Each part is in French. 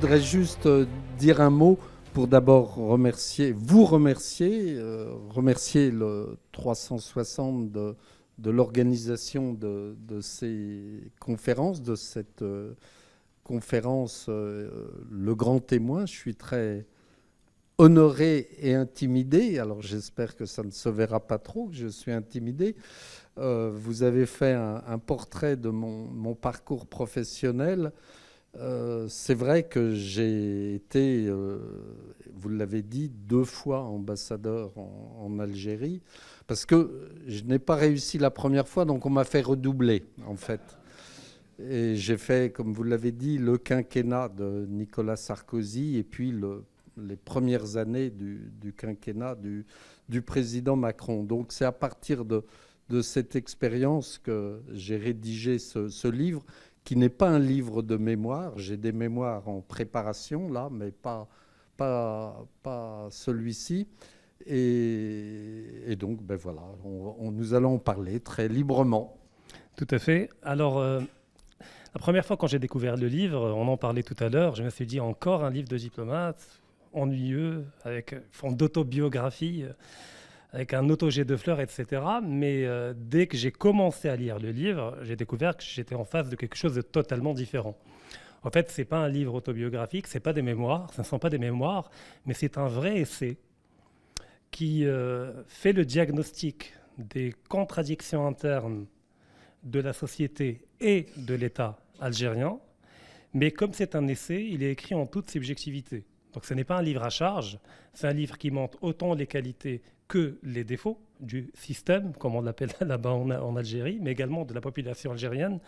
voudrais juste dire un mot pour d'abord remercier le 360 de l'organisation de ces conférences, de cette conférence Le Grand Témoin. Je suis très honoré et intimidé. Alors j'espère que ça ne se verra pas trop, que je suis intimidé. Vous avez fait un portrait de mon parcours professionnel. C'est vrai que j'ai été, vous l'avez dit, 2 fois ambassadeur en Algérie, parce que je n'ai pas réussi la première fois, donc on m'a fait redoubler, en fait. Et j'ai fait, comme vous l'avez dit, le quinquennat de Nicolas Sarkozy et puis les premières années du quinquennat du président Macron. Donc c'est à partir de cette expérience que j'ai rédigé ce livre, qui n'est pas un livre de mémoire. J'ai des mémoires en préparation, là, mais pas celui-ci. Et donc, ben voilà, nous allons en parler très librement. Tout à fait. Alors, la première fois quand j'ai découvert le livre, on en parlait tout à l'heure, je me suis dit encore un livre de diplomate, ennuyeux, avec forme d'autobiographie, avec un autojet de fleurs, etc. Mais dès que j'ai commencé à lire le livre, j'ai découvert que j'étais en face de quelque chose de totalement différent. En fait, ce n'est pas un livre autobiographique, ce n'est pas des mémoires, ce ne sont pas des mémoires, mais c'est un vrai essai qui fait le diagnostic des contradictions internes de la société et de l'État algérien. Mais comme c'est un essai, il est écrit en toute subjectivité. Donc ce n'est pas un livre à charge, c'est un livre qui montre autant les qualités que les défauts du système, comme on l'appelle là-bas en Algérie, mais également de la population algérienne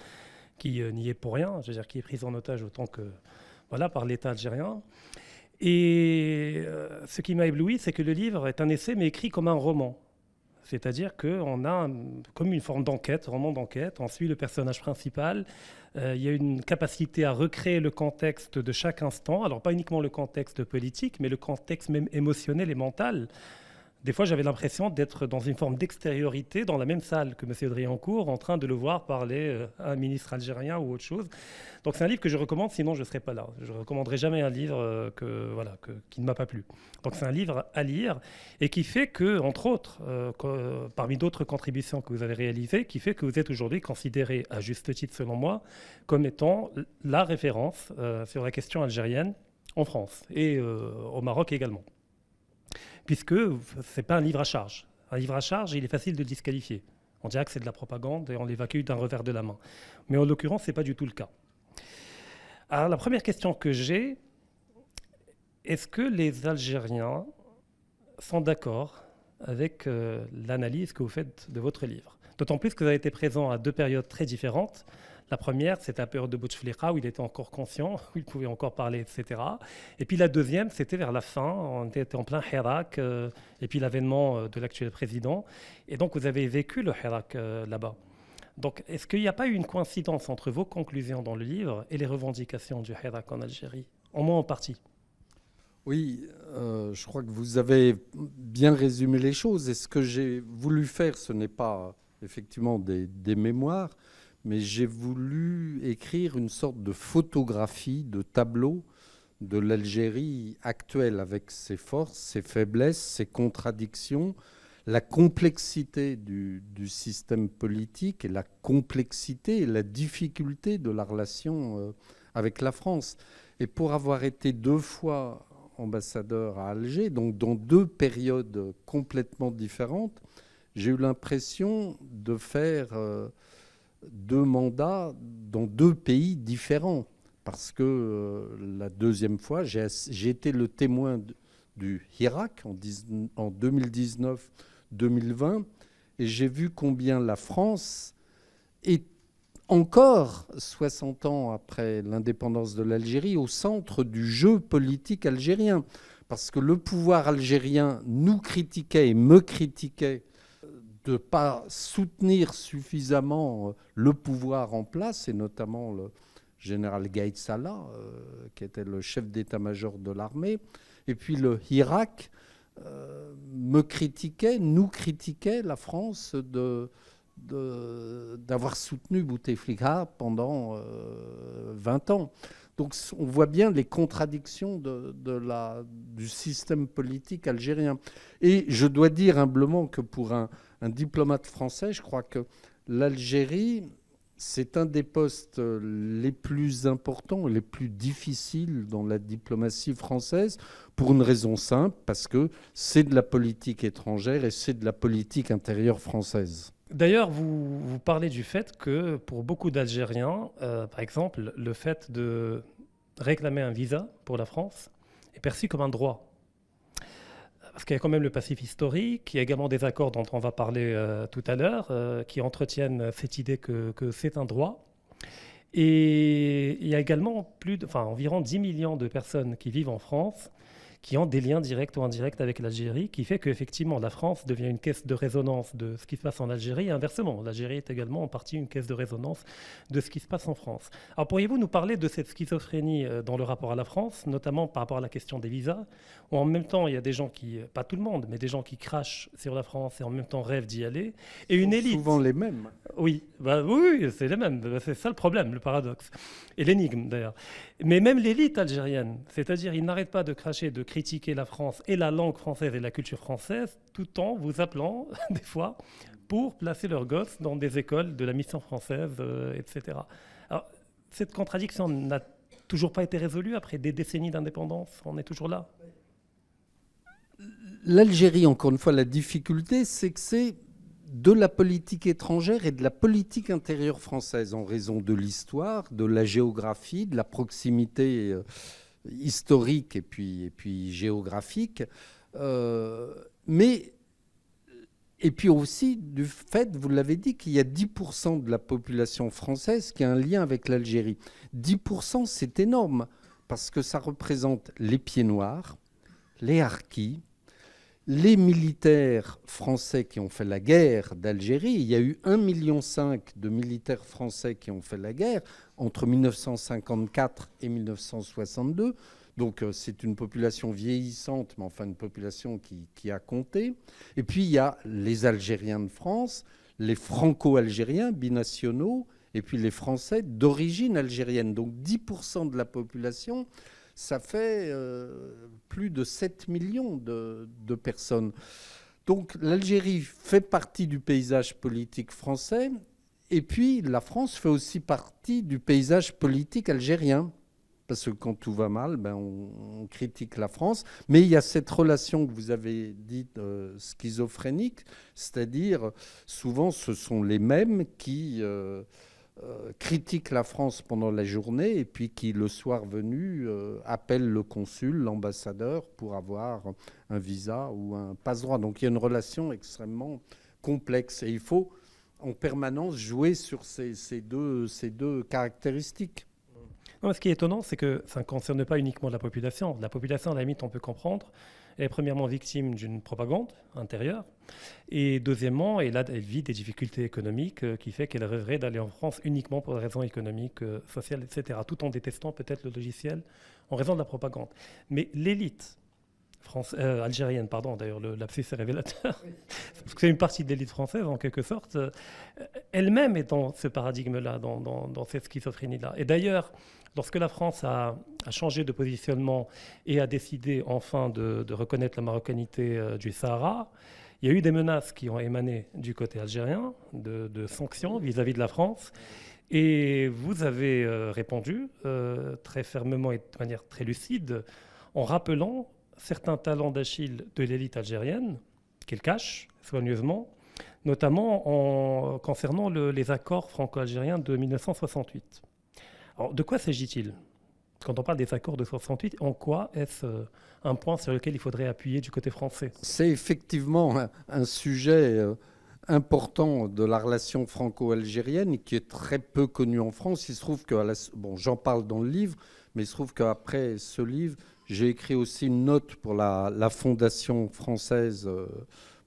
qui n'y est pour rien, je veux dire qui est prise en otage autant que voilà, par l'État algérien. Et ce qui m'a ébloui, c'est que le livre est un essai, mais écrit comme un roman. C'est-à-dire qu'on a comme une forme d'enquête, roman d'enquête, on suit le personnage principal, il y a une capacité à recréer le contexte de chaque instant, alors pas uniquement le contexte politique, mais le contexte même émotionnel et mental. Des fois, j'avais l'impression d'être dans une forme d'extériorité, dans la même salle que M. Driancourt, en train de le voir parler à un ministre algérien ou autre chose. Donc c'est un livre que je recommande, sinon je ne serais pas là. Je ne recommanderai jamais un livre qui ne m'a pas plu. Donc c'est un livre à lire et qui fait que, entre autres, parmi d'autres contributions que vous avez réalisées, qui fait que vous êtes aujourd'hui considéré, à juste titre selon moi, comme étant la référence sur la question algérienne en France et au Maroc également. Puisque ce n'est pas un livre à charge. Un livre à charge, il est facile de le disqualifier. On dirait que c'est de la propagande et on l'évacue d'un revers de la main. Mais en l'occurrence, ce n'est pas du tout le cas. Alors la première question que j'ai, est-ce que les Algériens sont d'accord avec l'analyse que vous faites de votre livre? D'autant plus que vous avez été présent à 2 périodes très différentes. La première, c'était la période de Bouteflika, où il était encore conscient, où il pouvait encore parler, etc. Et puis la deuxième, c'était vers la fin, on était en plein Hirak, et puis l'avènement de l'actuel président. Et donc vous avez vécu le Hirak là-bas. Donc est-ce qu'il n'y a pas eu une coïncidence entre vos conclusions dans le livre et les revendications du Hirak en Algérie, au moins en partie? Oui, je crois que vous avez bien résumé les choses. Et ce que j'ai voulu faire, ce n'est pas effectivement des mémoires, mais j'ai voulu écrire une sorte de photographie, de tableau de l'Algérie actuelle, avec ses forces, ses faiblesses, ses contradictions, la complexité du système politique et la complexité et la difficulté de la relation avec la France. Et pour avoir été 2 fois ambassadeur à Alger, donc dans 2 périodes complètement différentes, j'ai eu l'impression de faire 2 mandats dans 2 pays différents. Parce que la deuxième fois, j'ai été le témoin du Hirak en 2019-2020, et j'ai vu combien la France est encore, 60 ans après l'indépendance de l'Algérie, au centre du jeu politique algérien. Parce que le pouvoir algérien nous critiquait et me critiquait de ne pas soutenir suffisamment le pouvoir en place, et notamment le général Gaïd Salah, qui était le chef d'état-major de l'armée. Et puis le Hirak me critiquait, nous critiquait, la France, d'avoir soutenu Bouteflika pendant 20 ans. Donc on voit bien les contradictions du système politique algérien. Et je dois dire humblement que pour un diplomate français, je crois que l'Algérie, c'est un des postes les plus importants, les plus difficiles dans la diplomatie française, pour une raison simple, parce que c'est de la politique étrangère et c'est de la politique intérieure française. D'ailleurs, vous parlez du fait que pour beaucoup d'Algériens, par exemple, le fait de réclamer un visa pour la France est perçu comme un droit. Parce qu'il y a quand même le passif historique, il y a également des accords dont on va parler tout à l'heure, qui entretiennent cette idée que c'est un droit. Et il y a également environ 10 millions de personnes qui vivent en France, qui ont des liens directs ou indirects avec l'Algérie, qui fait qu'effectivement la France devient une caisse de résonance de ce qui se passe en Algérie, et inversement, l'Algérie est également en partie une caisse de résonance de ce qui se passe en France. Alors pourriez-vous nous parler de cette schizophrénie dans le rapport à la France, notamment par rapport à la question des visas, où en même temps il y a des gens qui, pas tout le monde, mais des gens qui crachent sur la France et en même temps rêvent d'y aller, et une élite. Souvent les mêmes. Oui, oui, c'est les mêmes. C'est ça le problème, le paradoxe. Et l'énigme, d'ailleurs. Mais même l'élite algérienne, c'est-à-dire ils n'arrêtent pas de cracher, de critiquer la France et la langue française et la culture française, tout en vous appelant, des fois, pour placer leurs gosses dans des écoles de la mission française, etc. Alors, cette contradiction n'a toujours pas été résolue après des décennies d'indépendance. On est toujours là. L'Algérie, encore une fois, la difficulté, c'est que c'est de la politique étrangère et de la politique intérieure française, en raison de l'histoire, de la géographie, de la proximité historique et puis géographique, et puis aussi du fait, vous l'avez dit, qu'il y a 10% de la population française qui a un lien avec l'Algérie. 10%, c'est énorme, parce que ça représente les pieds noirs, les harkis, les militaires français qui ont fait la guerre d'Algérie. Il y a eu 1,5 million de militaires français qui ont fait la guerre entre 1954 et 1962. Donc c'est une population vieillissante, mais enfin une population qui a compté. Et puis il y a les Algériens de France, les Franco-Algériens binationaux, et puis les Français d'origine algérienne. Donc 10% de la population, ça fait plus de 7 millions de personnes. Donc l'Algérie fait partie du paysage politique français, et puis la France fait aussi partie du paysage politique algérien. Parce que quand tout va mal, on critique la France. Mais il y a cette relation que vous avez dite schizophrénique, c'est-à-dire souvent ce sont les mêmes qui critiquent la France pendant la journée et puis qui, le soir venu, appellent le consul, l'ambassadeur pour avoir un visa ou un passe-droit. Donc il y a une relation extrêmement complexe et il faut en permanence jouer sur ces deux caractéristiques. Non, ce qui est étonnant, c'est que ça ne concerne pas uniquement la population. La population, à la limite, on peut comprendre, elle est premièrement victime d'une propagande intérieure. Et deuxièmement, elle vit des difficultés économiques qui fait qu'elle rêverait d'aller en France uniquement pour des raisons économiques, sociales, etc. Tout en détestant peut-être le logiciel en raison de la propagande. Mais l'élite algérienne, pardon, d'ailleurs le lapsus est révélateur, oui. Parce que c'est une partie de l'élite française en quelque sorte, elle-même est dans ce paradigme-là, dans cette schizophrénie-là. Et d'ailleurs, lorsque la France a changé de positionnement et a décidé enfin de reconnaître la marocanité du Sahara, il y a eu des menaces qui ont émané du côté algérien, de sanctions vis-à-vis de la France. Et vous avez répondu très fermement et de manière très lucide en rappelant certains talents d'Achille de l'élite algérienne, qu'elle cache soigneusement, notamment concernant les accords franco-algériens de 1968. Alors, de quoi s'agit-il ? Quand on parle des accords de 68, en quoi est-ce un point sur lequel il faudrait appuyer du côté français ? C'est effectivement un sujet important de la relation franco-algérienne qui est très peu connu en France. Il se trouve que, j'en parle dans le livre, mais il se trouve qu'après ce livre, j'ai écrit aussi une note pour la Fondation française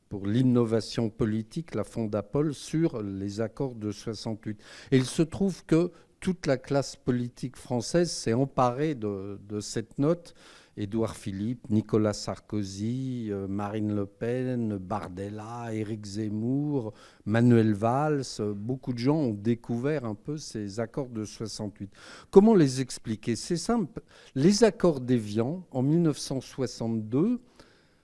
pour l'innovation politique, la Fondapol, sur les accords de 68. Et il se trouve que toute la classe politique française s'est emparée de cette note Édouard Philippe, Nicolas Sarkozy, Marine Le Pen, Bardella, Éric Zemmour, Manuel Valls. Beaucoup de gens ont découvert un peu ces accords de 68. Comment les expliquer? C'est simple. Les accords d'Évian, en 1962,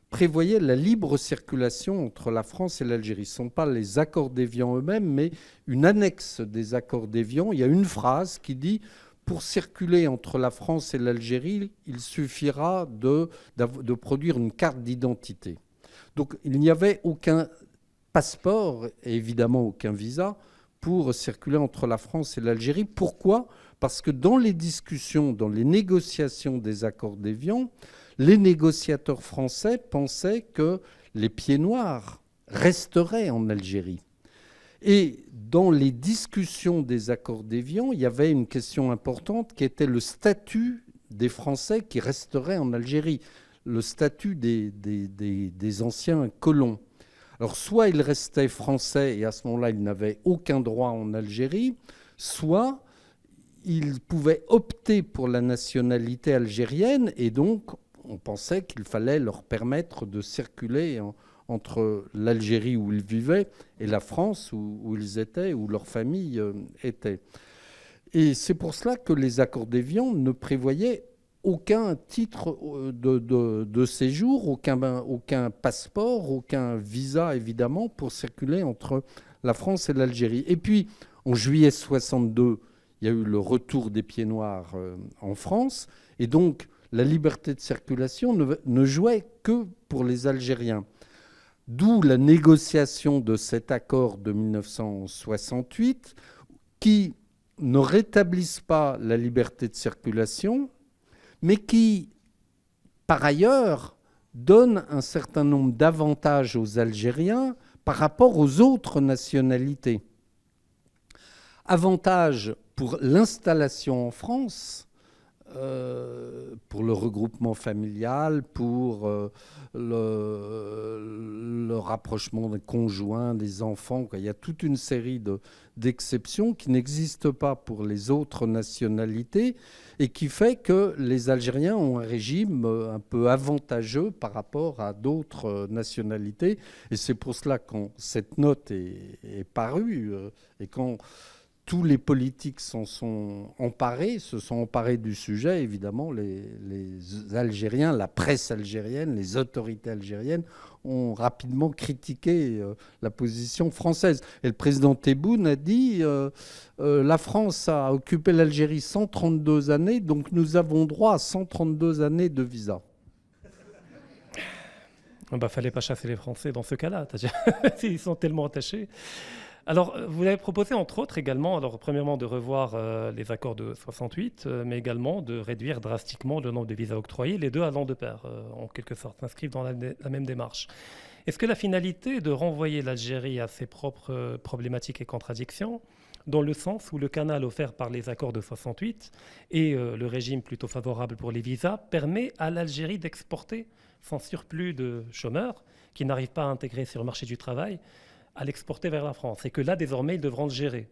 prévoyaient la libre circulation entre la France et l'Algérie. Ce ne sont pas les accords d'Évian eux-mêmes, mais une annexe des accords d'Évian. Il y a une phrase qui dit: pour circuler entre la France et l'Algérie, il suffira de produire une carte d'identité. Donc il n'y avait aucun passeport et évidemment aucun visa pour circuler entre la France et l'Algérie. Pourquoi? Parce que dans les discussions, dans les négociations des accords d'Évian, les négociateurs français pensaient que les pieds noirs resteraient en Algérie. Et dans les discussions des accords d'Évian, il y avait une question importante qui était le statut des Français qui resteraient en Algérie, le statut des anciens colons. Alors soit ils restaient français et à ce moment-là, ils n'avaient aucun droit en Algérie, soit ils pouvaient opter pour la nationalité algérienne et donc on pensait qu'il fallait leur permettre de circuler entre l'Algérie où ils vivaient et la France où ils étaient, où leur famille était. Et c'est pour cela que les accords d'Évian ne prévoyaient aucun titre de séjour, aucun passeport, aucun visa évidemment pour circuler entre la France et l'Algérie. Et puis en juillet 62, il y a eu le retour des pieds noirs en France et donc la liberté de circulation ne jouait que pour les Algériens. D'où la négociation de cet accord de 1968 qui ne rétablissent pas la liberté de circulation, mais qui, par ailleurs, donne un certain nombre d'avantages aux Algériens par rapport aux autres nationalités. Avantages pour l'installation en France, pour le regroupement familial, pour le rapprochement des conjoints, des enfants. Il y a toute une série d'exceptions qui n'existent pas pour les autres nationalités et qui fait que les Algériens ont un régime un peu avantageux par rapport à d'autres nationalités. Et c'est pour cela que quand cette note est parue et quand tous les politiques se sont emparés du sujet. Évidemment, les Algériens, la presse algérienne, les autorités algériennes ont rapidement critiqué la position française. Et le président Tebboune a dit la France a occupé l'Algérie 132 années, donc nous avons droit à 132 années de visa. Fallait pas chasser les Français dans ce cas-là. Ils sont tellement attachés. Alors, vous avez proposé, entre autres, également, alors, premièrement, de revoir les accords de 68, mais également de réduire drastiquement le nombre de visas octroyés, les deux allant de pair, en quelque sorte, s'inscrivent dans la même démarche. Est-ce que la finalité est de renvoyer l'Algérie à ses propres problématiques et contradictions, dans le sens où le canal offert par les accords de 68 et le régime plutôt favorable pour les visas permet à l'Algérie d'exporter son surplus de chômeurs qui n'arrivent pas à intégrer sur le marché du travail, à l'exporter vers la France, et que là, désormais, ils devront le gérer?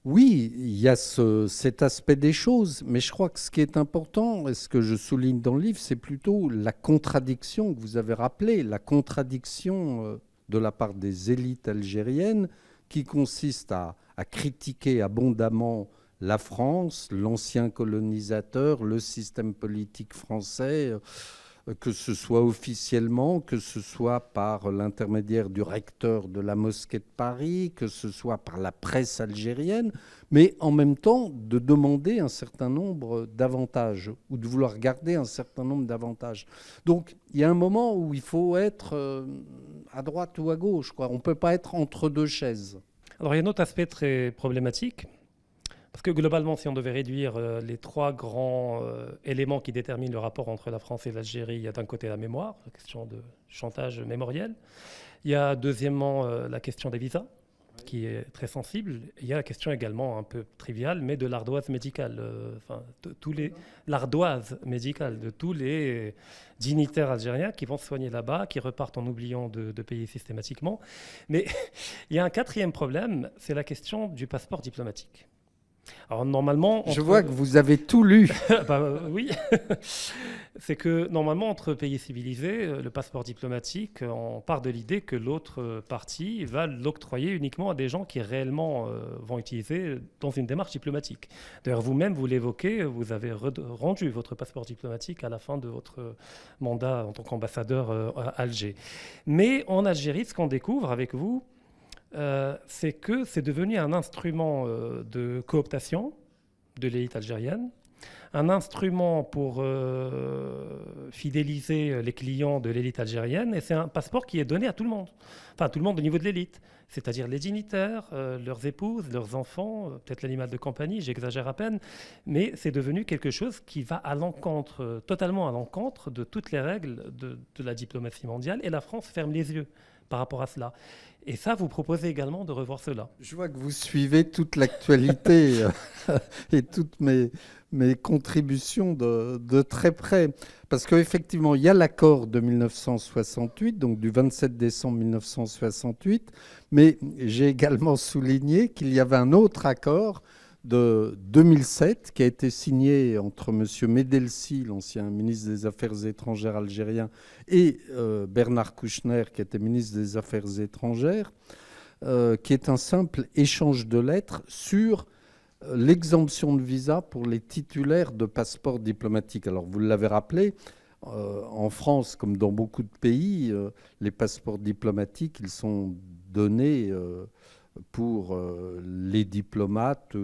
Oui, il y a cet aspect des choses, mais je crois que ce qui est important, et ce que je souligne dans le livre, c'est plutôt la contradiction que vous avez rappelée, la contradiction de la part des élites algériennes qui consiste à critiquer abondamment la France, l'ancien colonisateur, le système politique français, que ce soit officiellement, que ce soit par l'intermédiaire du recteur de la mosquée de Paris, que ce soit par la presse algérienne, mais en même temps de demander un certain nombre d'avantages ou de vouloir garder un certain nombre d'avantages. Donc il y a un moment où il faut être à droite ou à gauche, quoi. On ne peut pas être entre deux chaises. Alors il y a un autre aspect très problématique. Parce que globalement, si on devait réduire les trois grands éléments qui déterminent le rapport entre la France et l'Algérie, il y a d'un côté la mémoire, la question de chantage mémoriel. Il y a deuxièmement la question des visas, qui est très sensible. Il y a la question également un peu triviale, mais de l'ardoise médicale. L'ardoise médicale de tous les dignitaires algériens qui vont se soigner là-bas, qui repartent en oubliant de payer systématiquement. Mais il y a un quatrième problème, c'est la question du passeport diplomatique. Alors normalement, Je vois que vous avez tout lu. Oui, c'est que normalement entre pays civilisés, le passeport diplomatique, on part de l'idée que l'autre partie va l'octroyer uniquement à des gens qui réellement vont utiliser dans une démarche diplomatique. D'ailleurs, vous-même, vous l'évoquez, vous avez rendu votre passeport diplomatique à la fin de votre mandat en tant qu'ambassadeur à Alger. Mais en Algérie, ce qu'on découvre avec vous, c'est que c'est devenu un instrument de cooptation de l'élite algérienne, un instrument pour fidéliser les clients de l'élite algérienne, et c'est un passeport qui est donné à tout le monde, enfin tout le monde au niveau de l'élite, c'est-à-dire les dignitaires, leurs épouses, leurs enfants, peut-être l'animal de compagnie, j'exagère à peine, mais c'est devenu quelque chose qui va à l'encontre, totalement à l'encontre de toutes les règles de la diplomatie mondiale, et la France ferme les yeux par rapport à cela. Et ça, vous proposez également de revoir cela. Je vois que vous suivez toute l'actualité et toutes mes contributions de très près. Parce qu'effectivement, il y a l'accord de 1968, donc du 27 décembre 1968, mais j'ai également souligné qu'il y avait un autre accord de 2007 qui a été signé entre M. Medelsi, l'ancien ministre des Affaires étrangères algérien, et Bernard Kouchner, qui était ministre des Affaires étrangères, qui est un simple échange de lettres sur l'exemption de visa pour les titulaires de passeports diplomatiques. Alors, vous l'avez rappelé, en France, comme dans beaucoup de pays, les passeports diplomatiques, ils sont donnés pour les diplomates,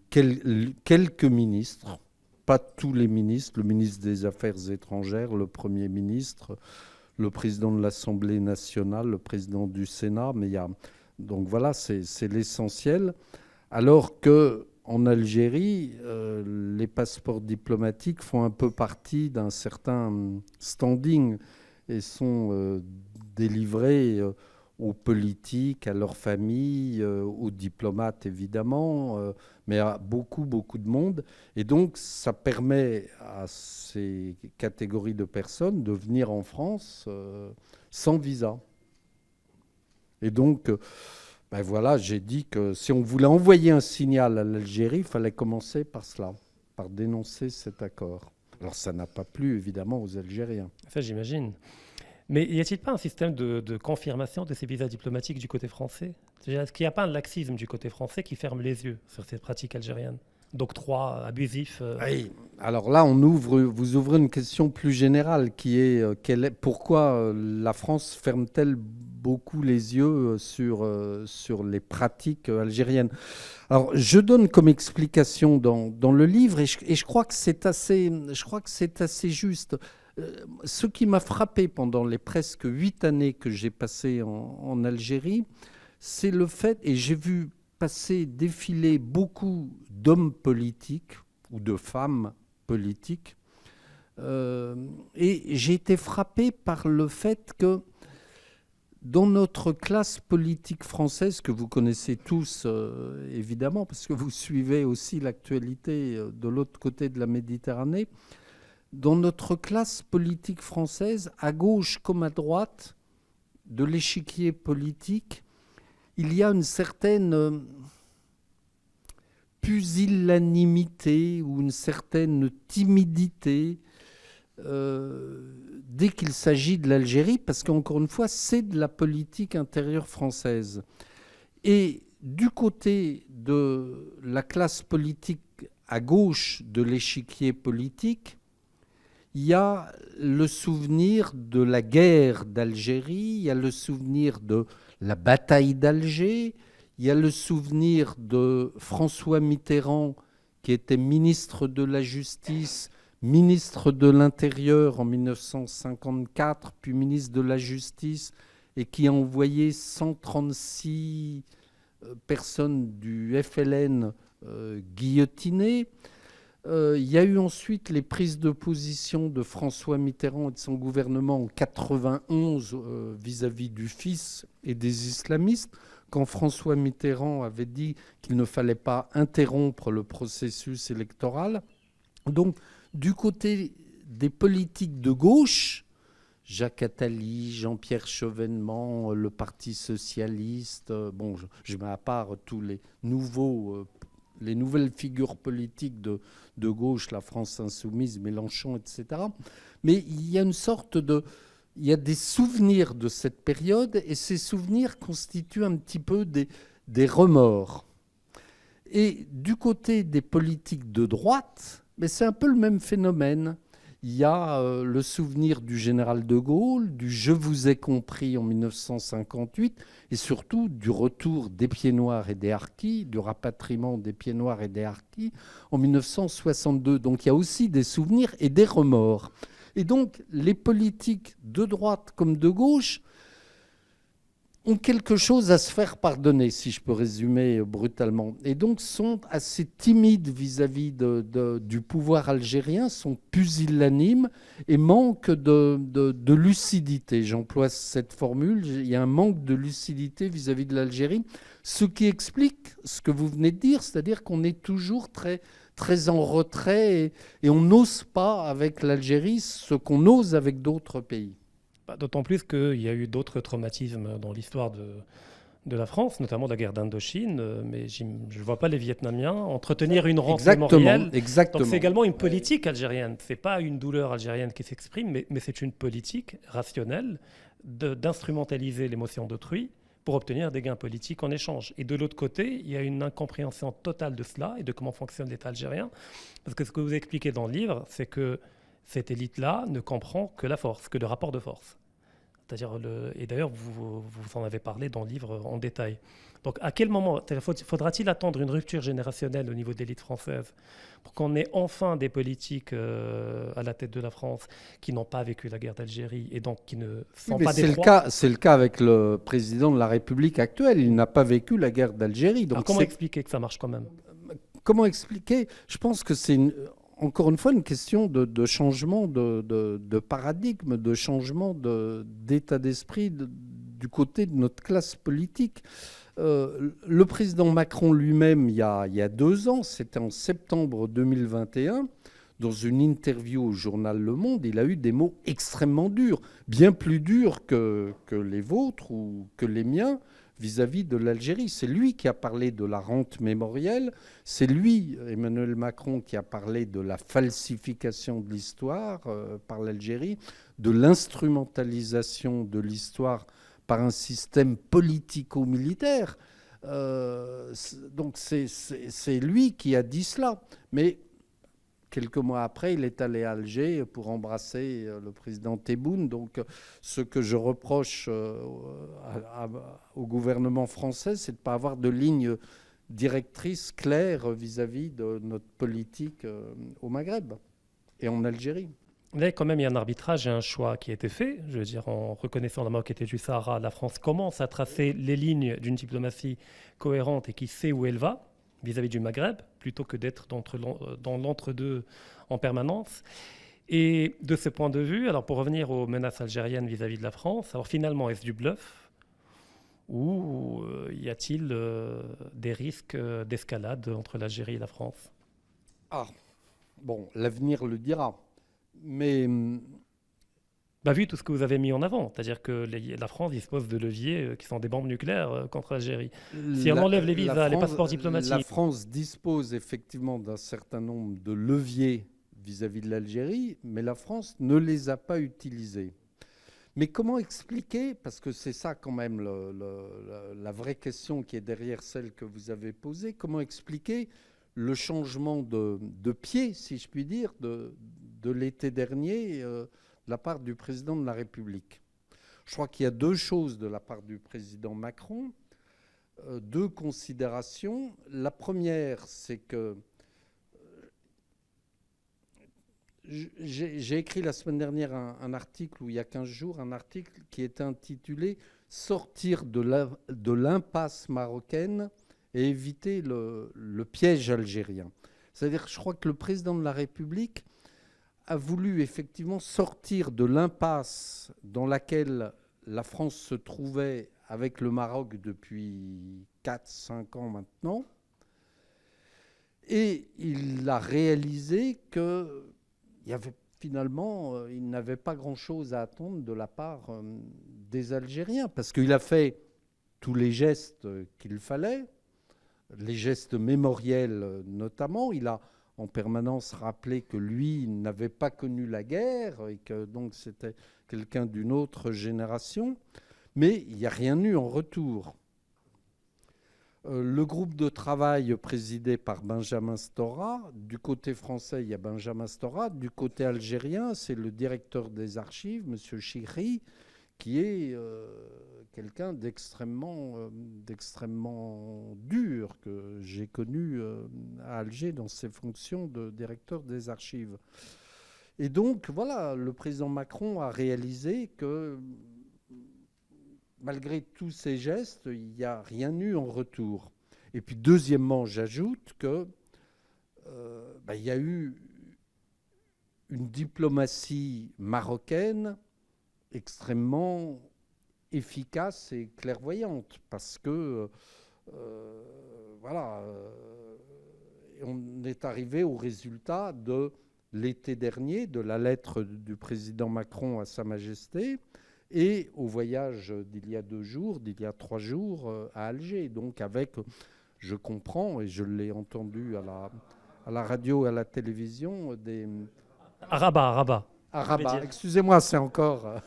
quelques ministres, pas tous les ministres, le ministre des Affaires étrangères, le Premier ministre, le président de l'Assemblée nationale, le président du Sénat, mais il y a... Donc voilà, c'est l'essentiel. Alors qu'en Algérie, les passeports diplomatiques font un peu partie d'un certain standing et sont délivrés aux politiques, à leurs familles, aux diplomates évidemment, mais à beaucoup, beaucoup de monde. Et donc, ça permet à ces catégories de personnes de venir en France sans visa. Et donc, ben voilà, j'ai dit que si on voulait envoyer un signal à l'Algérie, il fallait commencer par cela, par dénoncer cet accord. Alors, ça n'a pas plu, évidemment, aux Algériens. Ça, j'imagine. Mais y a-t-il pas un système de confirmation de ces visas diplomatiques du côté français? Est-ce qu'il n'y a pas un laxisme du côté français qui ferme les yeux sur ces pratiques algériennes d'octroi abusif Oui. Alors là, vous ouvrez une question plus générale qui est, pourquoi la France ferme-t-elle beaucoup les yeux sur les pratiques algériennes? Alors, je donne comme explication dans le livre, et je crois que c'est assez juste. Ce qui m'a frappé pendant les presque 8 années que j'ai passées en Algérie, c'est le fait, et j'ai vu passer, défiler beaucoup d'hommes politiques ou de femmes politiques, et j'ai été frappé par le fait que dans notre classe politique française, que vous connaissez tous évidemment, parce que vous suivez aussi l'actualité de l'autre côté de la Méditerranée, dans notre classe politique française, à gauche comme à droite de l'échiquier politique, il y a une certaine pusillanimité ou une certaine timidité dès qu'il s'agit de l'Algérie, parce qu'encore une fois, c'est de la politique intérieure française. Et du côté de la classe politique à gauche de l'échiquier politique, il y a le souvenir de la guerre d'Algérie, il y a le souvenir de la bataille d'Alger, il y a le souvenir de François Mitterrand, qui était ministre de la Justice, ministre de l'Intérieur en 1954, puis ministre de la Justice, et qui a envoyé 136 personnes du FLN guillotinées. Il y a eu ensuite les prises de position de François Mitterrand et de son gouvernement en 1991 vis-à-vis du fils et des islamistes, quand François Mitterrand avait dit qu'il ne fallait pas interrompre le processus électoral. Donc, du côté des politiques de gauche, Jacques Attali, Jean-Pierre Chevènement, le Parti socialiste, bon, je mets à part tous les nouveaux les nouvelles figures politiques de gauche, la France insoumise, Mélenchon, etc. Mais il y a une sorte de... Il y a des souvenirs de cette période et ces souvenirs constituent un petit peu des remords. Et du côté des politiques de droite, mais c'est un peu le même phénomène. Il y a le souvenir du général de Gaulle, du «Je vous ai compris» en 1958, et surtout du retour des pieds noirs et des harkis, du rapatriement des pieds noirs et des harkis en 1962. Donc il y a aussi des souvenirs et des remords. Et donc les politiques de droite comme de gauche ont quelque chose à se faire pardonner, si je peux résumer brutalement. Et donc sont assez timides vis-à-vis du pouvoir algérien, sont pusillanimes et manquent de lucidité. J'emploie cette formule, il y a un manque de lucidité vis-à-vis de l'Algérie, ce qui explique ce que vous venez de dire, c'est-à-dire qu'on est toujours très en retrait et on n'ose pas avec l'Algérie ce qu'on ose avec d'autres pays. D'autant plus qu'il y a eu d'autres traumatismes dans l'histoire de la France, notamment la guerre d'Indochine, mais je ne vois pas les Vietnamiens entretenir une rente mémorielle. Exactement. Donc c'est également une politique algérienne. Ce n'est pas une douleur algérienne qui s'exprime, mais c'est une politique rationnelle d'instrumentaliser l'émotion d'autrui pour obtenir des gains politiques en échange. Et de l'autre côté, il y a une incompréhension totale de cela et de comment fonctionne l'État algérien. Parce que ce que vous expliquez dans le livre, c'est que cette élite-là ne comprend que la force, que le rapport de force. C'est-à-dire et d'ailleurs, vous en avez parlé dans le livre en détail. Donc, à quel moment faudra-t-il attendre une rupture générationnelle au niveau de l'élite française pour qu'on ait enfin des politiques à la tête de la France qui n'ont pas vécu la guerre d'Algérie et donc qui ne sont pas des proies? C'est le cas avec le président de la République actuelle. Il n'a pas vécu la guerre d'Algérie. Donc, comment expliquer que ça marche quand même? Comment expliquer? Je pense que c'est encore une fois une question de changement de paradigme, de changement d'état d'esprit du côté de notre classe politique. Le président Macron lui-même, il y a 2 ans, c'était en septembre 2021, dans une interview au journal Le Monde, il a eu des mots extrêmement durs, bien plus durs que les vôtres ou que les miens, vis-à-vis de l'Algérie. C'est lui qui a parlé de la rente mémorielle, c'est lui, Emmanuel Macron, qui a parlé de la falsification de l'histoire par l'Algérie, de l'instrumentalisation de l'histoire par un système politico-militaire. Donc c'est lui qui a dit cela. Mais quelques mois après, il est allé à Alger pour embrasser le président Tebboune. Donc, ce que je reproche au gouvernement français, c'est de ne pas avoir de ligne directrice claire vis-à-vis de notre politique au Maghreb et en Algérie. Là, quand même, il y a un arbitrage et un choix qui a été fait. Je veux dire, en reconnaissant la Maroc était du Sahara, la France commence à tracer les lignes d'une diplomatie cohérente et qui sait où elle va vis-à-vis du Maghreb, plutôt que d'être dans l'entre-deux en permanence. Et de ce point de vue, alors pour revenir aux menaces algériennes vis-à-vis de la France, alors finalement, est-ce du bluff ou y a-t-il des risques d'escalade entre l'Algérie et la France? Ah, bon, l'avenir le dira. Mais vu tout ce que vous avez mis en avant, c'est-à-dire que la France dispose de leviers qui sont des bombes nucléaires contre l'Algérie. Si on enlève les visas, les passeports diplomatiques... La France dispose effectivement d'un certain nombre de leviers vis-à-vis de l'Algérie, mais la France ne les a pas utilisés. Mais comment expliquer, parce que c'est ça quand même la vraie question qui est derrière celle que vous avez posée, comment expliquer le changement de pied, si je puis dire, de l'été dernier de la part du président de la République? Je crois qu'il y a 2 choses de la part du président Macron, 2 considérations. La première, c'est que j'ai écrit la semaine dernière un article, ou il y a 15 jours, un article qui était intitulé « Sortir de l'impasse marocaine et éviter le piège algérien ». C'est-à-dire, je crois que le président de la République a voulu effectivement sortir de l'impasse dans laquelle la France se trouvait avec le Maroc depuis 4-5 ans maintenant. Et il a réalisé qu'il y avait finalement, il n'avait pas grand-chose à attendre de la part des Algériens, parce qu'il a fait tous les gestes qu'il fallait. les gestes mémoriels notamment. Il a en permanence rappelé que lui n'avait pas connu la guerre et que donc c'était quelqu'un d'une autre génération. Mais il n'y a rien eu en retour. Le groupe de travail présidé par Benjamin Stora, du côté français, il y a Benjamin Stora, du côté algérien, c'est le directeur des archives, M. Chihri, qui est quelqu'un d'extrêmement dur que j'ai connu à Alger dans ses fonctions de directeur des archives. Et donc, voilà, le président Macron a réalisé que malgré tous ces gestes, il n'y a rien eu en retour. Et puis, deuxièmement, j'ajoute que il y a eu une diplomatie marocaine extrêmement efficace et clairvoyante, parce que on est arrivé au résultat de l'été dernier, de la lettre du président Macron à Sa Majesté, et au voyage d'il y a 2 jours, d'il y a 3 jours à Alger. Donc avec, je comprends, et je l'ai entendu à la radio et à la télévision, des... À Rabat, à Rabat. À Rabat, excusez-moi, c'est encore...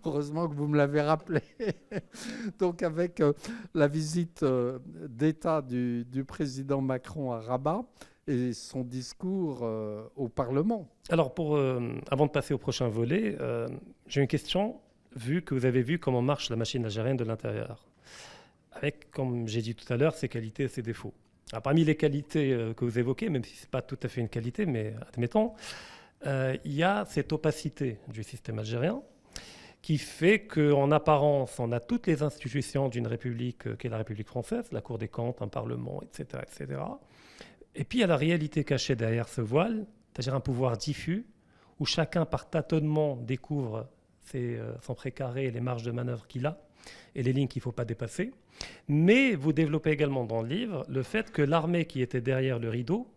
Heureusement que vous me l'avez rappelé. Donc avec la visite d'État du président Macron à Rabat et son discours au Parlement. Alors, avant de passer au prochain volet, j'ai une question, vu que vous avez vu comment marche la machine algérienne de l'intérieur, avec, comme j'ai dit tout à l'heure, ses qualités et ses défauts. Alors, parmi les qualités que vous évoquez, même si ce n'est pas tout à fait une qualité, mais admettons, il y a cette opacité du système algérien, qui fait qu'en apparence, on a toutes les institutions d'une république qui est la République française, la Cour des comptes, un parlement, etc., etc. Et puis il y a la réalité cachée derrière ce voile, c'est-à-dire un pouvoir diffus, où chacun par tâtonnement découvre son précaré et les marges de manœuvre qu'il a, et les lignes qu'il ne faut pas dépasser. Mais vous développez également dans le livre le fait que l'armée qui était derrière le rideau,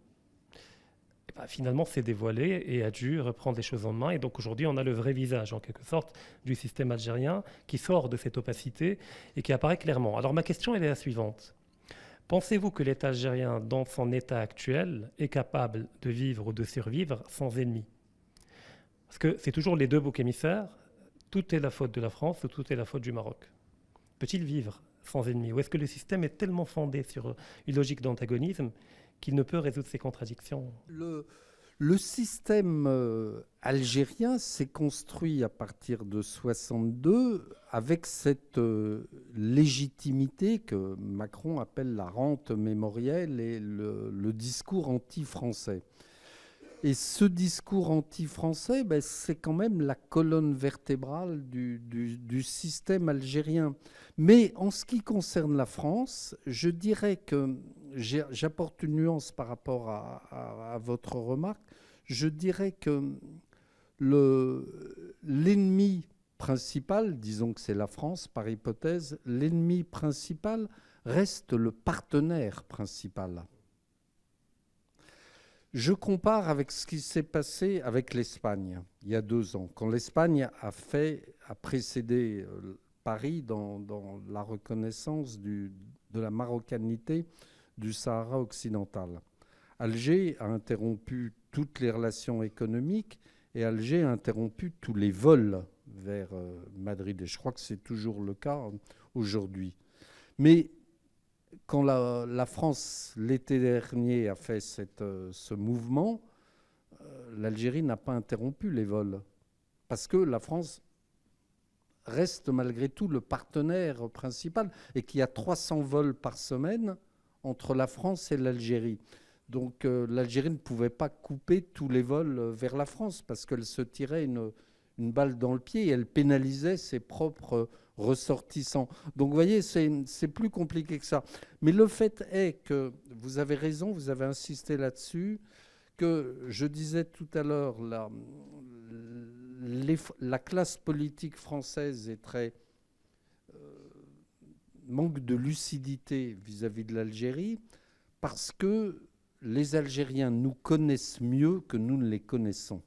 finalement s'est dévoilée et a dû reprendre les choses en main. Et donc aujourd'hui, on a le vrai visage, en quelque sorte, du système algérien qui sort de cette opacité et qui apparaît clairement. Alors ma question, elle est la suivante. Pensez-vous que l'État algérien, dans son état actuel, est capable de vivre ou de survivre sans ennemis? Parce que c'est toujours les deux boucs émissaires. Tout est la faute de la France ou tout est la faute du Maroc. Peut-il vivre sans ennemis? Ou est-ce que le système est tellement fondé sur une logique d'antagonisme qu'il ne peut résoudre ces contradictions? Le système algérien s'est construit à partir de 1962 avec cette légitimité que Macron appelle la rente mémorielle et le discours anti-français. Et ce discours anti-français, c'est quand même la colonne vertébrale du système algérien. Mais en ce qui concerne la France, je dirais que j'apporte une nuance par rapport à votre remarque. Je dirais que l'ennemi principal, disons que c'est la France par hypothèse, l'ennemi principal reste le partenaire principal. Je compare avec ce qui s'est passé avec l'Espagne il y a 2 ans, quand l'Espagne a précédé Paris dans la reconnaissance de la marocanité du Sahara occidental. Alger a interrompu toutes les relations économiques et Alger a interrompu tous les vols vers Madrid. Et je crois que c'est toujours le cas aujourd'hui. Mais quand la France, l'été dernier, a fait ce mouvement, l'Algérie n'a pas interrompu les vols. Parce que la France reste malgré tout le partenaire principal et qu'il y a 300 vols par semaine entre la France et l'Algérie. Donc l'Algérie ne pouvait pas couper tous les vols vers la France parce qu'elle se tirait une balle dans le pied et elle pénalisait ses propres ressortissants. Donc vous voyez, c'est plus compliqué que ça. Mais le fait est que vous avez raison, vous avez insisté là-dessus, que je disais tout à l'heure, la classe politique française est très manque de lucidité vis-à-vis de l'Algérie parce que les Algériens nous connaissent mieux que nous ne les connaissons.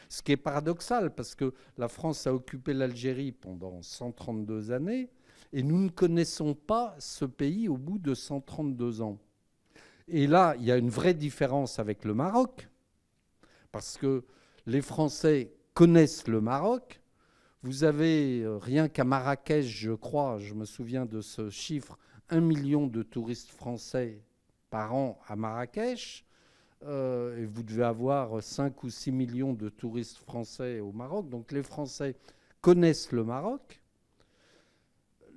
Ce qui est paradoxal, parce que la France a occupé l'Algérie pendant 132 années, Et nous ne connaissons pas ce pays au bout de 132 ans. Et là, il y a une vraie différence avec le Maroc, parce que les Français connaissent le Maroc. Vous avez, rien qu'à Marrakech, je crois, je me souviens de ce chiffre, 1 million de touristes français par an à Marrakech. Et vous devez avoir 5 ou 6 millions de touristes français au Maroc. Donc les Français connaissent le Maroc.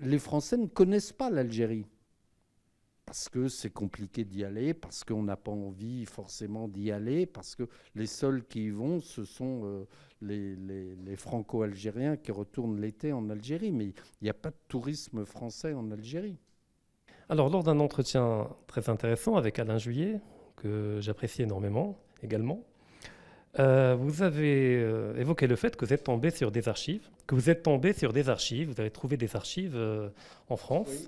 Les Français ne connaissent pas l'Algérie. Parce que c'est compliqué d'y aller, parce qu'on n'a pas envie forcément d'y aller, parce que les seuls qui y vont, ce sont les Franco-Algériens qui retournent l'été en Algérie. Mais il n'y a pas de tourisme français en Algérie. Alors, lors d'un entretien très intéressant avec Alain Juillet, que j'apprécie énormément également, vous avez évoqué le fait que vous êtes tombé sur des archives, vous avez trouvé des archives en France, Oui.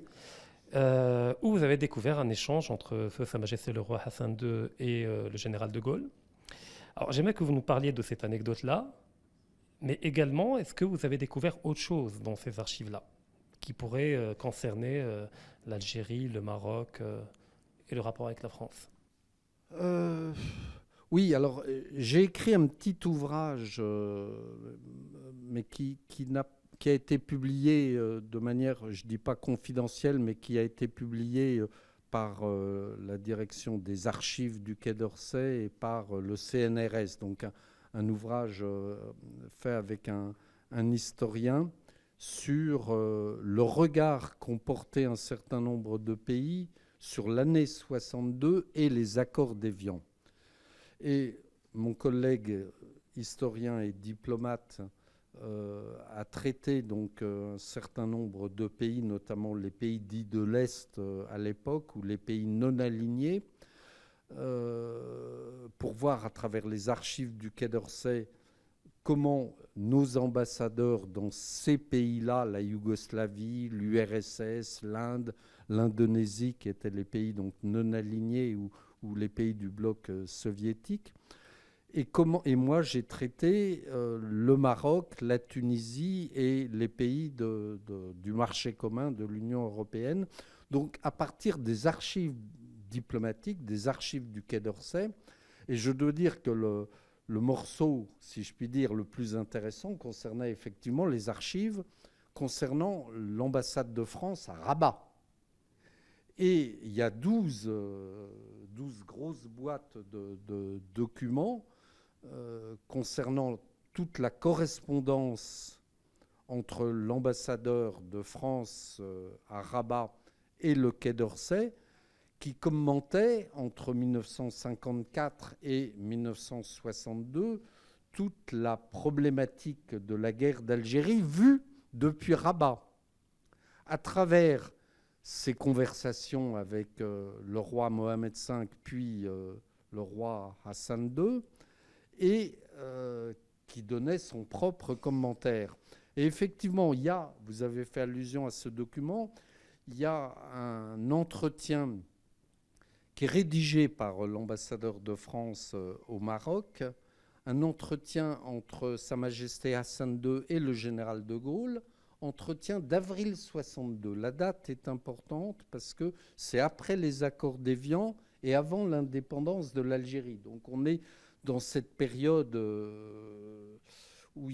où vous avez découvert un échange entre Feu Sa Majesté le roi Hassan II et le général de Gaulle. Alors, j'aimerais que vous nous parliez de cette anecdote-là, mais également, est-ce que vous avez découvert autre chose dans ces archives-là qui pourrait concerner l'Algérie, le Maroc et le rapport avec la France? Oui, alors j'ai écrit un petit ouvrage, mais qui a été publié de manière, je ne dis pas confidentielle, mais qui a été publié par la direction des archives du Quai d'Orsay et par le CNRS. Donc un ouvrage fait avec un historien sur le regard qu'ont porté un certain nombre de pays sur l'année 62 et les accords d'Évian. Et mon collègue historien et diplomate a traité donc un certain nombre de pays, notamment les pays dits de l'Est à l'époque, ou les pays non alignés, pour voir à travers les archives du Quai d'Orsay comment nos ambassadeurs dans ces pays-là, la Yougoslavie, l'URSS, l'Inde, l'Indonésie, qui étaient les pays donc non alignés ou les pays du bloc soviétique. Et moi, j'ai traité le Maroc, la Tunisie et les pays du marché commun de l'Union européenne. Donc, à partir des archives diplomatiques, des archives du Quai d'Orsay, et je dois dire que le morceau, si je puis dire, le plus intéressant concernait effectivement les archives concernant l'ambassade de France à Rabat. Et il y a 12 grosses boîtes de documents concernant toute la correspondance entre l'ambassadeur de France à Rabat et le Quai d'Orsay, qui commentait entre 1954 et 1962 toute la problématique de la guerre d'Algérie vue depuis Rabat, à travers ces conversations avec le roi Mohamed V, puis le roi Hassan II, et qui donnait son propre commentaire. Et effectivement, vous avez fait allusion à ce document, il y a un entretien qui est rédigé par l'ambassadeur de France au Maroc, un entretien entre Sa Majesté Hassan II et le général de Gaulle, entretien d'avril 62. La date est importante parce que c'est après les accords d'Évian et avant l'indépendance de l'Algérie. Donc on est dans cette période où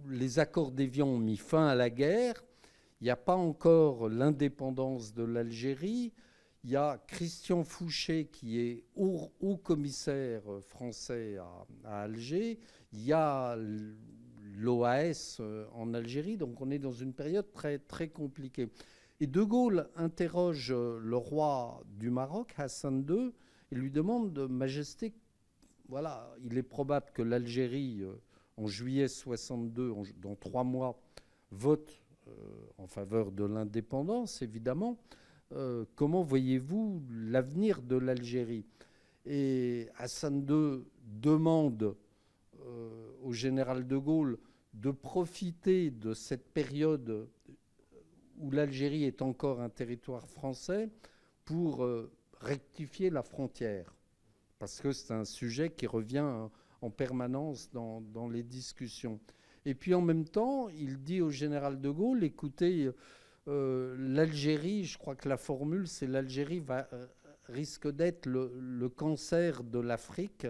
les accords d'Évian ont mis fin à la guerre. Il n'y a pas encore l'indépendance de l'Algérie. Il y a Christian Fouché qui est haut commissaire français à Alger. Il y a l'OAS en Algérie. Donc on est dans une période très, très compliquée. Et De Gaulle interroge le roi du Maroc, Hassan II, et lui demande, Majesté, voilà, il est probable que l'Algérie, en juillet 62, dans 3 mois, vote en faveur de l'indépendance, évidemment. Comment voyez-vous l'avenir de l'Algérie? Et Hassan II demande au général de Gaulle de profiter de cette période où l'Algérie est encore un territoire français pour rectifier la frontière. Parce que c'est un sujet qui revient en permanence dans les discussions. Et puis en même temps, il dit au général de Gaulle, écoutez, l'Algérie, je crois que la formule, c'est l'Algérie risque d'être le cancer de l'Afrique.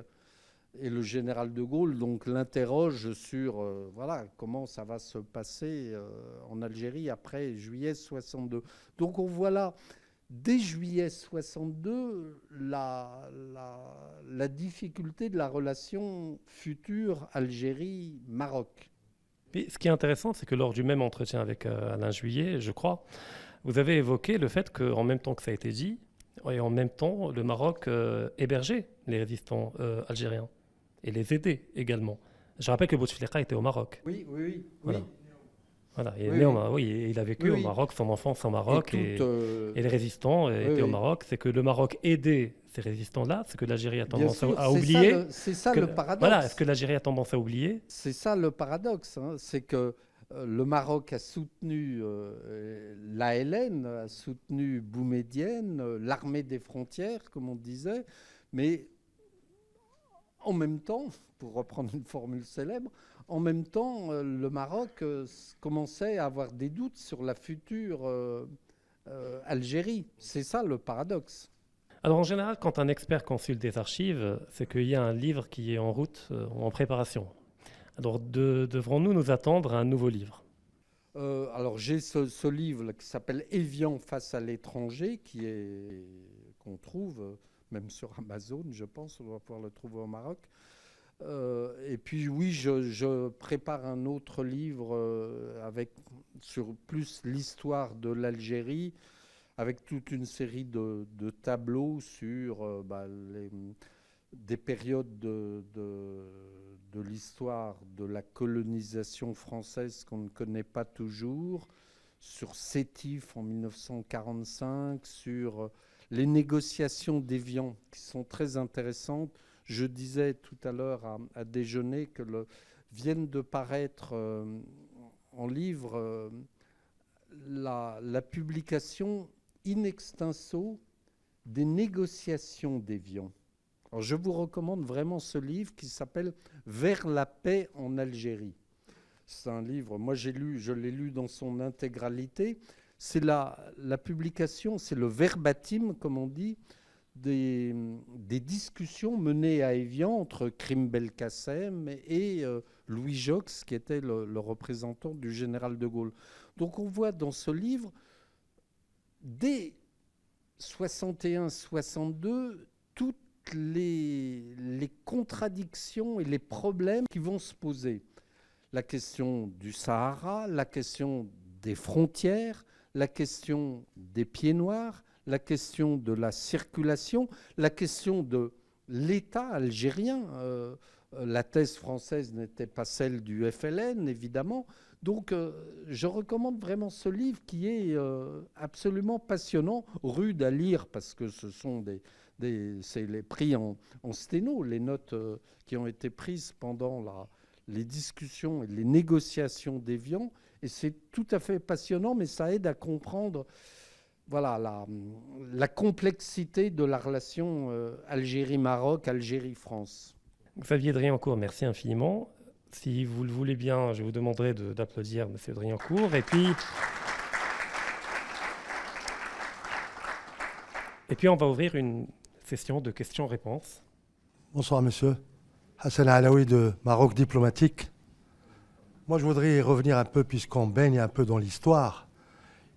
Et le général de Gaulle donc l'interroge sur voilà, comment ça va se passer en Algérie après juillet 62. Donc on voit là, dès juillet 62, la difficulté de la relation future Algérie-Maroc. Puis, ce qui est intéressant, c'est que lors du même entretien avec Alain Juillet, je crois, vous avez évoqué le fait qu'en même temps que ça a été dit, et en même temps, le Maroc hébergeait les résistants algériens et les aidait également. Je rappelle que Bouteflika était au Maroc. Oui, oui, oui. Voilà. Oui. Voilà, il est Oui, né oui. oui, il a vécu Oui, au Maroc, son enfance au Maroc, et les résistants oui, étaient au oui. Maroc. C'est que le Maroc aidait ces résistants-là, c'est que l'Algérie a Bien tendance sûr, à oublier. c'est ça Que- le paradoxe. Voilà, est-ce que l'Algérie a tendance à oublier? C'est ça le paradoxe, hein. C'est que le Maroc a soutenu l'ALN, a soutenu Boumedienne, l'armée des frontières, comme on disait, mais en même temps, pour reprendre une formule célèbre, en même temps, le Maroc commençait à avoir des doutes sur la future Algérie. C'est ça le paradoxe. Alors en général, quand un expert consulte des archives, c'est qu'il y a un livre qui est en route, en préparation. Alors devrons-nous nous attendre à un nouveau livre? Alors j'ai ce livre là, qui s'appelle Évian face à l'étranger, qu'on trouve même sur Amazon, je pense, on va pouvoir le trouver au Maroc. Et puis oui, je prépare un autre livre sur plus l'histoire de l'Algérie, avec toute une série de tableaux sur des périodes de l'histoire de la colonisation française qu'on ne connaît pas toujours, sur Sétif en 1945, sur les négociations d'Évian qui sont très intéressantes. Je disais tout à l'heure à déjeuner que viennent de paraître en livre la publication in extenso des négociations d'Évian. Alors je vous recommande vraiment ce livre qui s'appelle Vers la paix en Algérie. C'est un livre, moi je l'ai lu dans son intégralité. C'est la publication, c'est le verbatim, comme on dit, des discussions menées à Évian entre Krim Belkacem et Louis Jox, qui était le représentant du général de Gaulle. Donc on voit dans ce livre, dès 61-62, toutes les contradictions et les problèmes qui vont se poser. La question du Sahara, la question des frontières, la question des pieds noirs, la question de la circulation, la question de l'État algérien. La thèse française n'était pas celle du FLN, évidemment. Donc, je recommande vraiment ce livre qui est absolument passionnant, rude à lire, parce que ce sont c'est les pris en sténo, les notes qui ont été prises pendant les discussions et les négociations d'Évian. Et c'est tout à fait passionnant, mais ça aide à comprendre voilà, la complexité de la relation Algérie-Maroc, Algérie-France. Xavier Driancourt, merci infiniment. Si vous le voulez bien, je vous demanderai d'applaudir M. Driancourt. Et puis, on va ouvrir une session de questions-réponses. Bonsoir, monsieur. Hassan Alaoui de Maroc Diplomatique. Moi, je voudrais revenir un peu, puisqu'on baigne un peu dans l'histoire.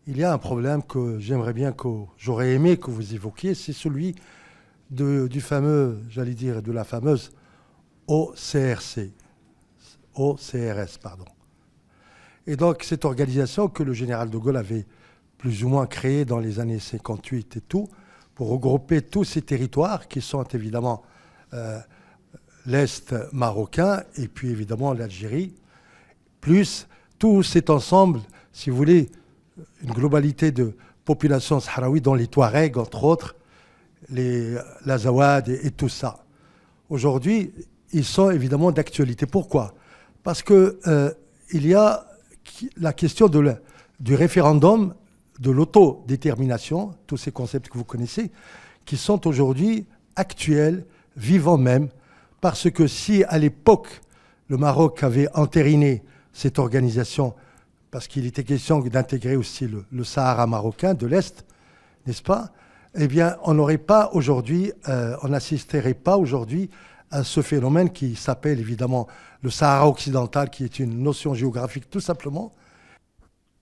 Il y a un problème que j'aimerais bien j'aurais aimé que vous évoquiez, c'est celui du fameux, j'allais dire, de la fameuse OCRC. OCRS, pardon. Et donc, cette organisation que le général de Gaulle avait plus ou moins créée dans les années 58 et tout, pour regrouper tous ces territoires qui sont évidemment l'Est marocain et puis évidemment l'Algérie, plus tout cet ensemble, si vous voulez, une globalité de population sahraoui, dont les Touaregs, entre autres, l'Azawad et tout ça. Aujourd'hui, ils sont évidemment d'actualité. Pourquoi ? Parce qu'il y a la question du référendum, de l'autodétermination, tous ces concepts que vous connaissez, qui sont aujourd'hui actuels, vivants même, parce que si à l'époque, le Maroc avait entériné cette organisation, parce qu'il était question d'intégrer aussi le Sahara marocain de l'Est, n'est-ce pas? Eh bien, on n'aurait pas aujourd'hui, on n'assisterait pas aujourd'hui à ce phénomène qui s'appelle évidemment le Sahara occidental, qui est une notion géographique tout simplement.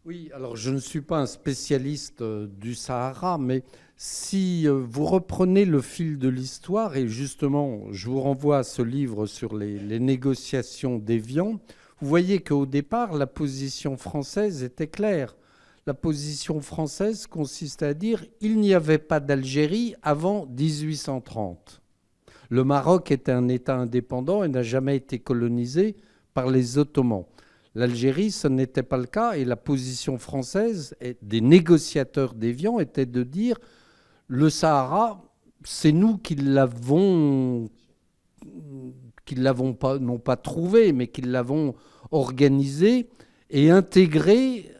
Oui, alors je ne suis pas un spécialiste du Sahara, mais si vous reprenez le fil de l'histoire, et justement, je vous renvoie à ce livre sur les négociations d'Évian, vous voyez qu'au départ, la position française était claire. La position française consistait à dire qu'il n'y avait pas d'Algérie avant 1830. Le Maroc était un État indépendant et n'a jamais été colonisé par les Ottomans. L'Algérie, ce n'était pas le cas, et la position française et des négociateurs d'Évian était de dire le Sahara, c'est nous qui l'avons pas, non pas trouvé, mais qui l'avons organisé et intégré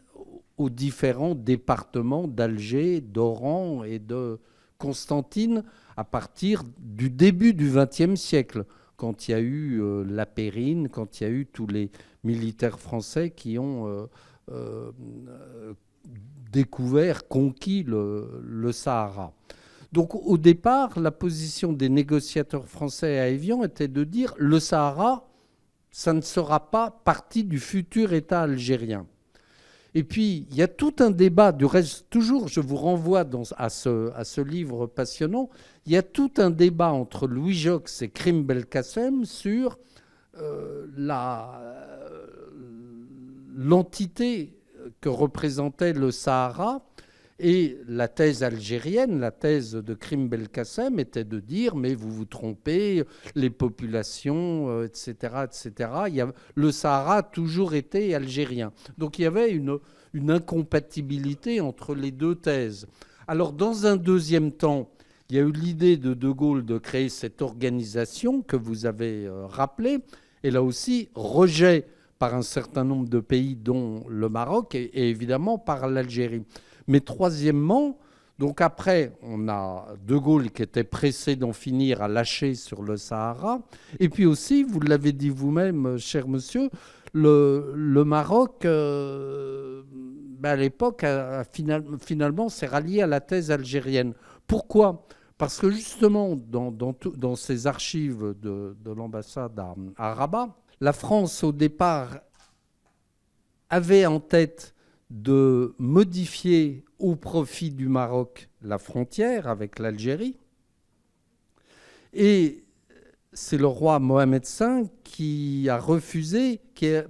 aux différents départements d'Alger, d'Oran et de Constantine à partir du début du XXe siècle, quand il y a eu la Périne, quand il y a eu tous les militaires français qui ont découvert, conquis le Sahara. Donc au départ, la position des négociateurs français à Évian était de dire le Sahara, ça ne sera pas partie du futur État algérien. Et puis, il y a tout un débat, du reste, toujours, je vous renvoie à ce livre passionnant, il y a tout un débat entre Louis Joxe et Krim Belkacem sur l'entité que représentait le Sahara. Et la thèse algérienne, la thèse de Krim Belkacem était de dire mais vous vous trompez, les populations, etc., etc. Le Sahara a toujours été algérien. Donc il y avait une incompatibilité entre les deux thèses. Alors dans un deuxième temps, il y a eu l'idée de De Gaulle de créer cette organisation que vous avez rappelée, et là aussi rejet par un certain nombre de pays, dont le Maroc et évidemment par l'Algérie. Mais troisièmement, donc après, on a De Gaulle qui était pressé d'en finir à lâcher sur le Sahara. Et puis aussi, vous l'avez dit vous-même, cher monsieur, le Maroc, à l'époque, finalement, s'est rallié à la thèse algérienne. Pourquoi ? Parce que justement, dans ces archives de l'ambassade à Rabat, la France, au départ, avait en tête de modifier au profit du Maroc la frontière avec l'Algérie. Et c'est le roi Mohamed V qui a refusé,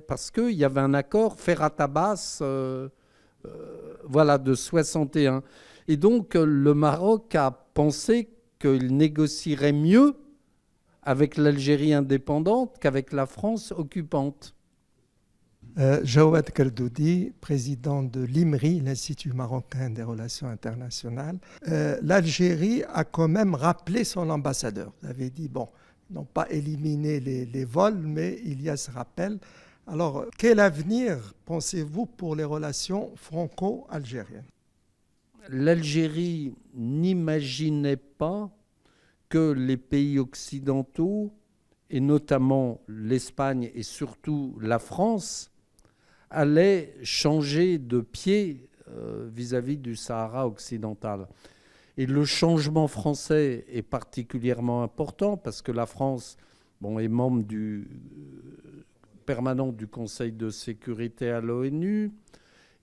parce qu'il y avait un accord Ferrat-Abbas de 61. Et donc le Maroc a pensé qu'il négocierait mieux avec l'Algérie indépendante qu'avec la France occupante. Jawad Kardoudi, président de l'IMRI, l'Institut marocain des relations internationales. L'Algérie a quand même rappelé son ambassadeur. Vous avez dit, bon, ils n'ont pas éliminé les vols, mais il y a ce rappel. Alors, quel avenir pensez-vous pour les relations franco-algériennes ? L'Algérie n'imaginait pas que les pays occidentaux, et notamment l'Espagne et surtout la France, allait changer de pied vis-à-vis du Sahara occidental. Et le changement français est particulièrement important parce que la France est membre permanent du Conseil de sécurité à l'ONU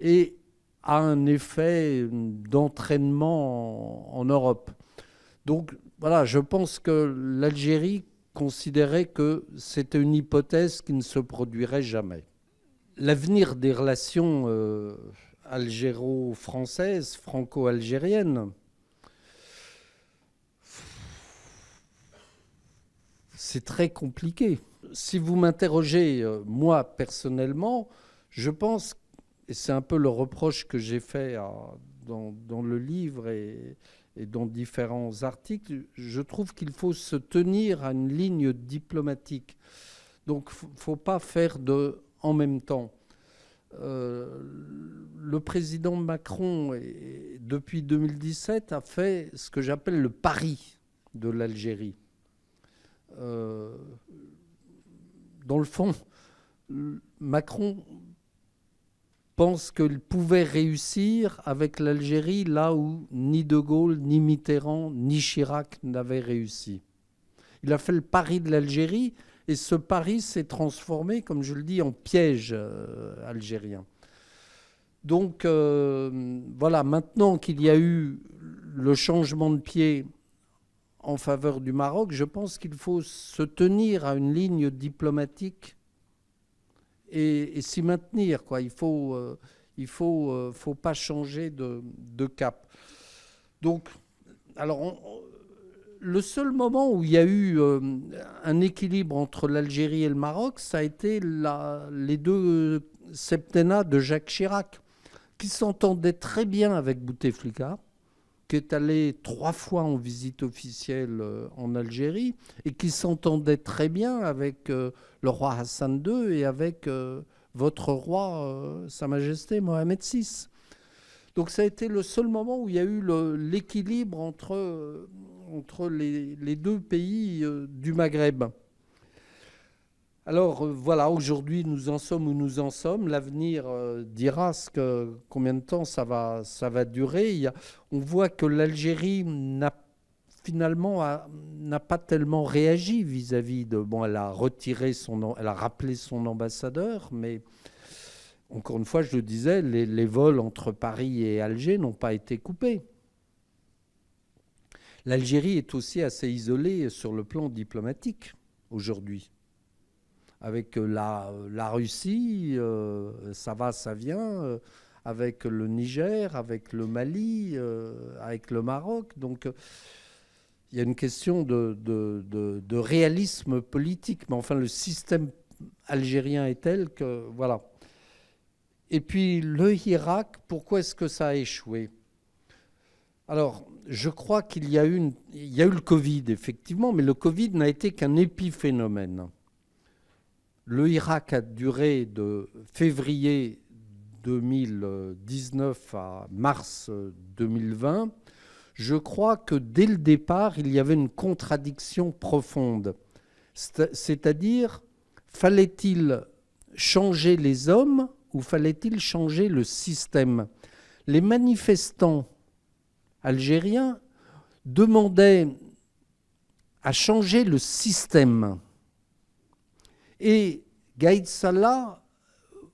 et a un effet d'entraînement en Europe. Donc voilà, je pense que l'Algérie considérait que c'était une hypothèse qui ne se produirait jamais. L'avenir des relations algéro-françaises, franco-algériennes, c'est très compliqué. Si vous m'interrogez, moi personnellement, je pense, et c'est un peu le reproche que j'ai fait dans le livre et dans différents articles, je trouve qu'il faut se tenir à une ligne diplomatique. Donc il ne faut pas faire en même temps. Le président Macron, depuis 2017, a fait ce que j'appelle le pari de l'Algérie. Dans le fond, Macron pense qu'il pouvait réussir avec l'Algérie là où ni De Gaulle, ni Mitterrand, ni Chirac n'avaient réussi. Il a fait le pari de l'Algérie et ce pari s'est transformé, comme je le dis, en piège algérien. Donc voilà, maintenant qu'il y a eu le changement de pied en faveur du Maroc, je pense qu'il faut se tenir à une ligne diplomatique et s'y maintenir, quoi. Il faut pas changer de cap. Donc, alors, le seul moment où il y a eu un équilibre entre l'Algérie et le Maroc, ça a été les deux septennats de Jacques Chirac, qui s'entendait très bien avec Bouteflika, qui est allé 3 fois en visite officielle en Algérie et qui s'entendait très bien avec le roi Hassan II et avec votre roi, Sa Majesté Mohamed VI. Donc ça a été le seul moment où il y a eu l'équilibre entre les deux pays du Maghreb. Alors voilà, aujourd'hui nous en sommes où nous en sommes. L'avenir dira combien de temps ça va durer. On voit que l'Algérie finalement n'a pas tellement réagi vis-à-vis de... Bon, elle a rappelé son ambassadeur, mais encore une fois, je le disais, les vols entre Paris et Alger n'ont pas été coupés. L'Algérie est aussi assez isolée sur le plan diplomatique aujourd'hui. Avec la Russie, ça va, ça vient, avec le Niger, avec le Mali, avec le Maroc. Donc, il y a une question de réalisme politique. Mais enfin, le système algérien est tel que, voilà. Et puis, le Irak, pourquoi est-ce que ça a échoué ? Alors, je crois qu'il y a eu le Covid, effectivement, mais le Covid n'a été qu'un épiphénomène. Le Irak a duré de février 2019 à mars 2020. Je crois que dès le départ, il y avait une contradiction profonde. C'est-à-dire, fallait-il changer les hommes ou fallait-il changer le système ? Les manifestants algériens demandaient à changer le système. Et Gaïd Salah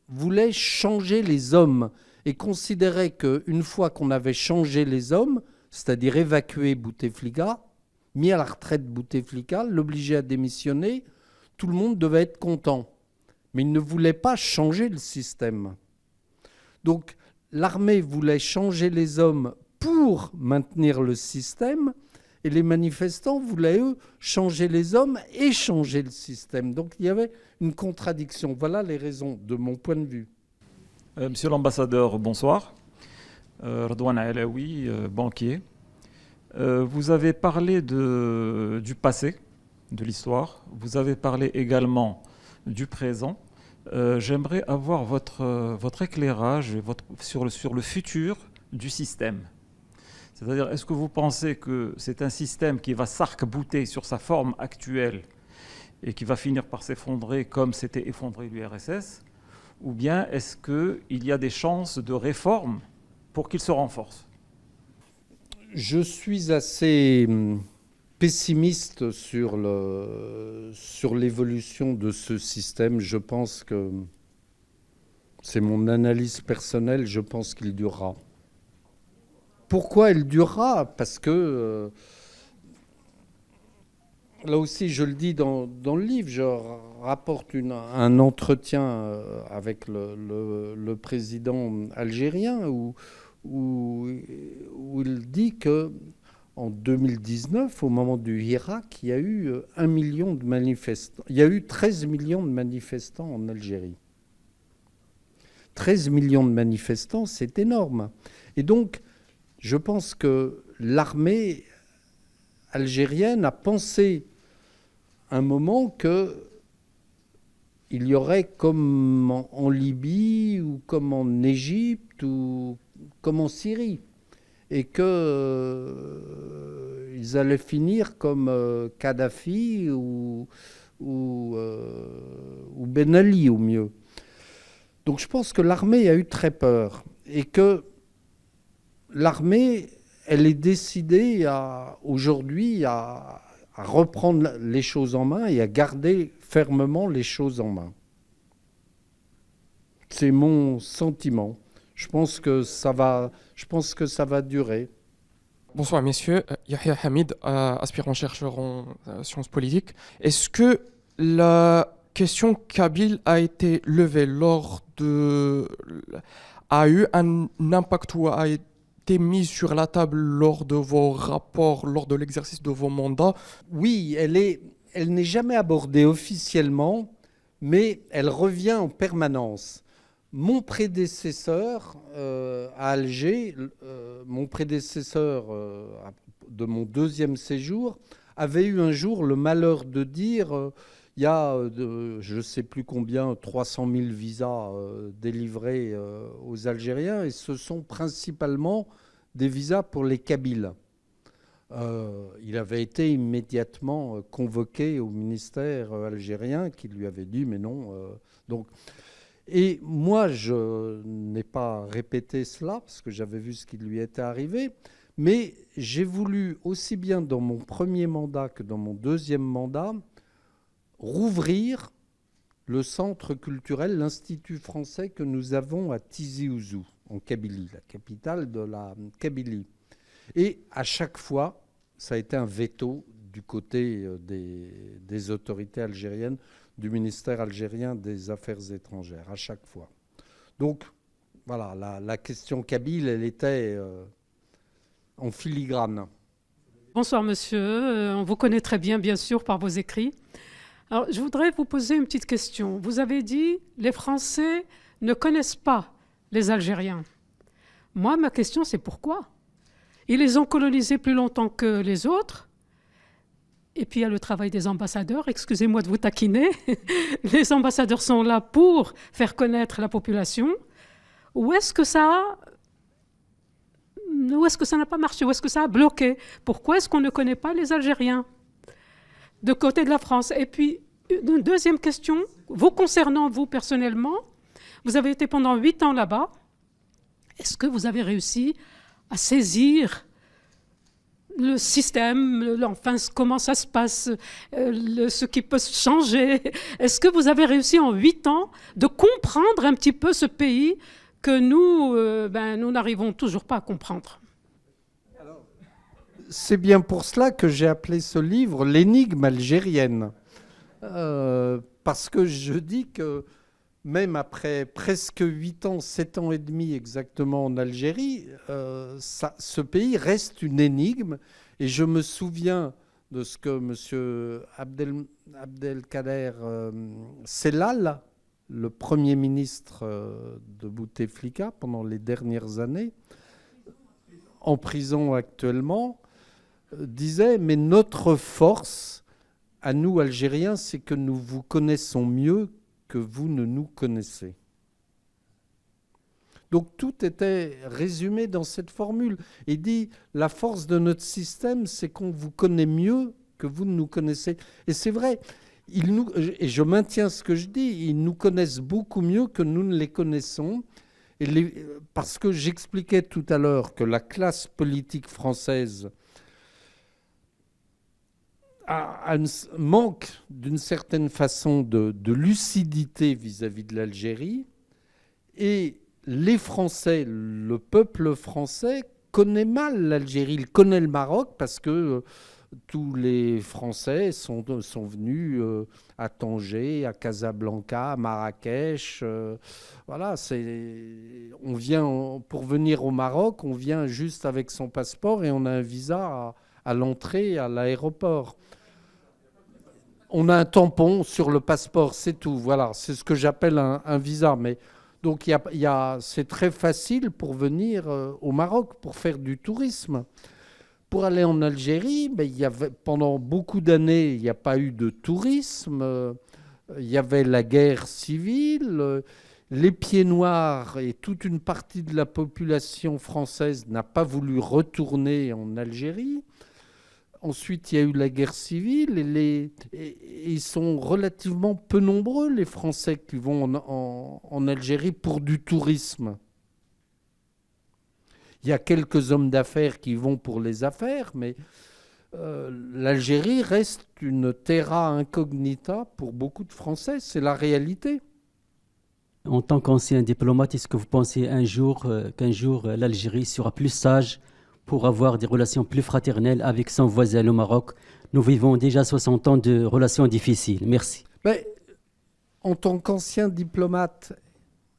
voulait changer les hommes et considérait qu'une fois qu'on avait changé les hommes, c'est-à-dire évacué Bouteflika, mis à la retraite Bouteflika, l'obligé à démissionner, tout le monde devait être content. Mais il ne voulait pas changer le système. Donc l'armée voulait changer les hommes pour maintenir le système, et les manifestants voulaient, eux, changer les hommes et changer le système. Donc il y avait une contradiction. Voilà les raisons, de mon point de vue. Monsieur l'ambassadeur, bonsoir. Redouane Alaoui, banquier. Vous avez parlé du passé, de l'histoire. Vous avez parlé également du présent. J'aimerais avoir votre éclairage sur le futur du système. C'est-à-dire, est-ce que vous pensez que c'est un système qui va s'arc-bouter sur sa forme actuelle et qui va finir par s'effondrer comme s'était effondré l'URSS, ou bien est-ce qu'il y a des chances de réforme pour qu'il se renforce ? Je suis assez pessimiste sur l'évolution de ce système. Je pense que c'est mon analyse personnelle, je pense qu'il durera. Pourquoi il durera ? Parce que, là aussi je le dis dans le livre, je rapporte un entretien avec le président algérien où il dit qu'en 2019, au moment du Irak, il y a eu 1 million de manifestants. Il y a eu 13 millions de manifestants en Algérie. 13 millions de manifestants, c'est énorme. Et donc, je pense que l'armée algérienne a pensé un moment qu'il y aurait comme en Libye ou comme en Égypte ou comme en Syrie et qu'ils allaient finir comme Kadhafi ou ou Ben Ali au mieux. Donc je pense que l'armée a eu très peur et que l'armée, elle est décidée aujourd'hui à reprendre les choses en main et à garder fermement les choses en main. C'est mon sentiment. Je pense que ça va durer. Bonsoir messieurs, Yahya Hamid, aspirant chercheur en sciences politiques. Est-ce que la question kabyle a été levée a eu un impact ou a été mise sur la table lors de vos rapports, lors de l'exercice de vos mandats? Oui, elle n'est jamais abordée officiellement, mais elle revient en permanence. Mon prédécesseur à Alger, mon prédécesseur de mon deuxième séjour, avait eu un jour le malheur de dire il y a, je ne sais plus combien, 300 000 visas délivrés aux Algériens, et ce sont principalement des visas pour les Kabyles. Il avait été immédiatement convoqué au ministère algérien qui lui avait dit mais non. Et moi, je n'ai pas répété cela parce que j'avais vu ce qui lui était arrivé, mais j'ai voulu, aussi bien dans mon premier mandat que dans mon deuxième mandat, rouvrir le centre culturel, l'Institut français que nous avons à Tizi Ouzou, en Kabylie, la capitale de la Kabylie. Et à chaque fois, ça a été un veto du côté des autorités algériennes, du ministère algérien des Affaires étrangères, à chaque fois. Donc, voilà, la question kabyle, elle était en filigrane. Bonsoir monsieur, on vous connaît très bien, bien sûr, par vos écrits. Alors, je voudrais vous poser une petite question. Vous avez dit les Français ne connaissent pas les Algériens. Moi, ma question, c'est pourquoi? Ils les ont colonisés plus longtemps que les autres. Et puis il y a le travail des ambassadeurs, excusez-moi de vous taquiner. Les ambassadeurs sont là pour faire connaître la population. Où est-ce que ça n'a pas marché? Où est-ce que ça a bloqué? Pourquoi est-ce qu'on ne connaît pas les Algériens de côté de la France? Et puis, une deuxième question, vous concernant, vous personnellement, vous avez été pendant 8 ans là-bas. Est-ce que vous avez réussi à saisir le système, enfin, comment ça se passe, ce qui peut changer? Est-ce que vous avez réussi en 8 ans de comprendre un petit peu ce pays que nous n'arrivons toujours pas à comprendre? C'est bien pour cela que j'ai appelé ce livre « L'énigme algérienne ». Parce que je dis que même après presque 8 ans, 7 ans et demi exactement en Algérie, ce pays reste une énigme. Et je me souviens de ce que M. Abdelkader Sellal, le Premier ministre de Bouteflika pendant les dernières années, en prison actuellement, disait « Mais notre force, à nous Algériens, c'est que nous vous connaissons mieux que vous ne nous connaissez. » Donc tout était résumé dans cette formule. Il dit, la force de notre système, c'est qu'on vous connaît mieux que vous ne nous connaissez. Et c'est vrai, et je maintiens ce que je dis, ils nous connaissent beaucoup mieux que nous ne les connaissons. Parce que j'expliquais tout à l'heure que la classe politique française manque d'une certaine façon de lucidité vis-à-vis de l'Algérie. Et les Français, le peuple français connaît mal l'Algérie. Il connaît le Maroc parce que tous les Français sont venus à Tanger, à Casablanca, à Marrakech. Voilà, on vient pour venir au Maroc, on vient juste avec son passeport et on a un visa à l'entrée à l'aéroport. On a un tampon sur le passeport, c'est tout. Voilà, c'est ce que j'appelle un visa. Mais donc c'est très facile pour venir au Maroc pour faire du tourisme. Pour aller en Algérie, pendant beaucoup d'années, il n'y a pas eu de tourisme. Il y avait la guerre civile. Les pieds noirs et toute une partie de la population française n'a pas voulu retourner en Algérie. Ensuite, il y a eu la guerre civile et ils sont relativement peu nombreux, les Français qui vont en Algérie pour du tourisme. Il y a quelques hommes d'affaires qui vont pour les affaires, mais l'Algérie reste une terra incognita pour beaucoup de Français, c'est la réalité. En tant qu'ancien diplomate, est-ce que vous pensez qu'un jour l'Algérie sera plus sage pour avoir des relations plus fraternelles avec son voisin, le Maroc? Nous vivons déjà 60 ans de relations difficiles. Merci. Mais, en tant qu'ancien diplomate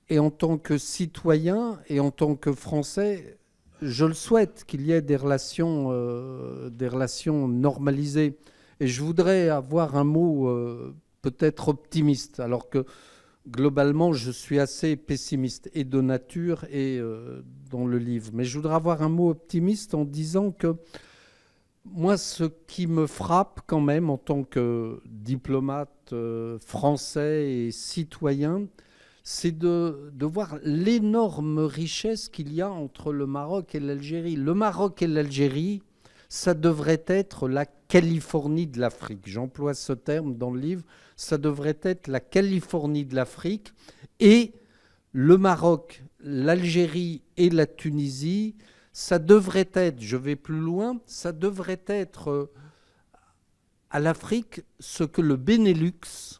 et en tant que citoyen et en tant que Français, je le souhaite qu'il y ait des relations normalisées. Et je voudrais avoir un mot peut-être optimiste, alors que globalement, je suis assez pessimiste et de nature et dans le livre. Mais je voudrais avoir un mot optimiste en disant que moi, ce qui me frappe quand même en tant que diplomate français et citoyen, c'est de voir l'énorme richesse qu'il y a entre le Maroc et l'Algérie. Le Maroc et l'Algérie, ça devrait être la Californie de l'Afrique. J'emploie ce terme dans le livre. Ça devrait être la Californie de l'Afrique. Et le Maroc, l'Algérie et la Tunisie, ça devrait être, je vais plus loin, ça devrait être à l'Afrique ce que le Benelux,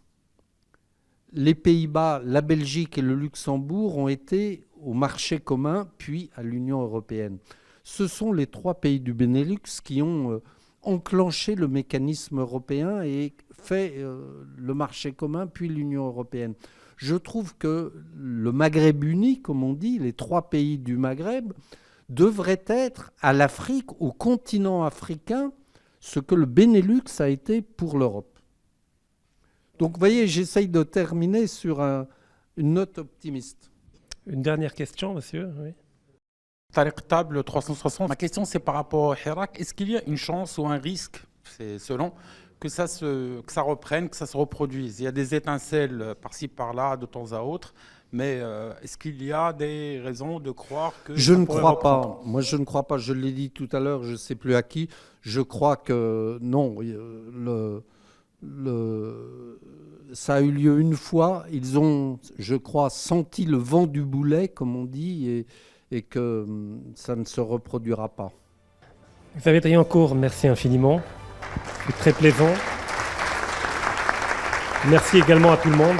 les Pays-Bas, la Belgique et le Luxembourg ont été au marché commun, puis à l'Union européenne. Ce sont les 3 pays du Benelux qui ont enclenché le mécanisme européen et fait le marché commun, puis l'Union européenne. Je trouve que le Maghreb uni, comme on dit, les 3 pays du Maghreb, devraient être à l'Afrique, au continent africain, ce que le Benelux a été pour l'Europe. Donc, vous voyez, j'essaye de terminer sur une note optimiste. Une dernière question, monsieur. Oui. Tariq Table 360. Ma question, c'est par rapport au Hirak. Est-ce qu'il y a une chance ou un risque, c'est selon, que ça reprenne, que ça se reproduise? Il y a des étincelles par-ci, par-là, de temps à autre. Mais est-ce qu'il y a des raisons de croire que... Je ne crois pas. Moi, je ne crois pas. Je l'ai dit tout à l'heure, je ne sais plus à qui. Je crois que non. Ça a eu lieu une fois. Ils ont, je crois, senti le vent du boulet, comme on dit, et que ça ne se reproduira pas. Xavier Triancourt, merci infiniment. C'est très plaisant. Merci également à tout le monde.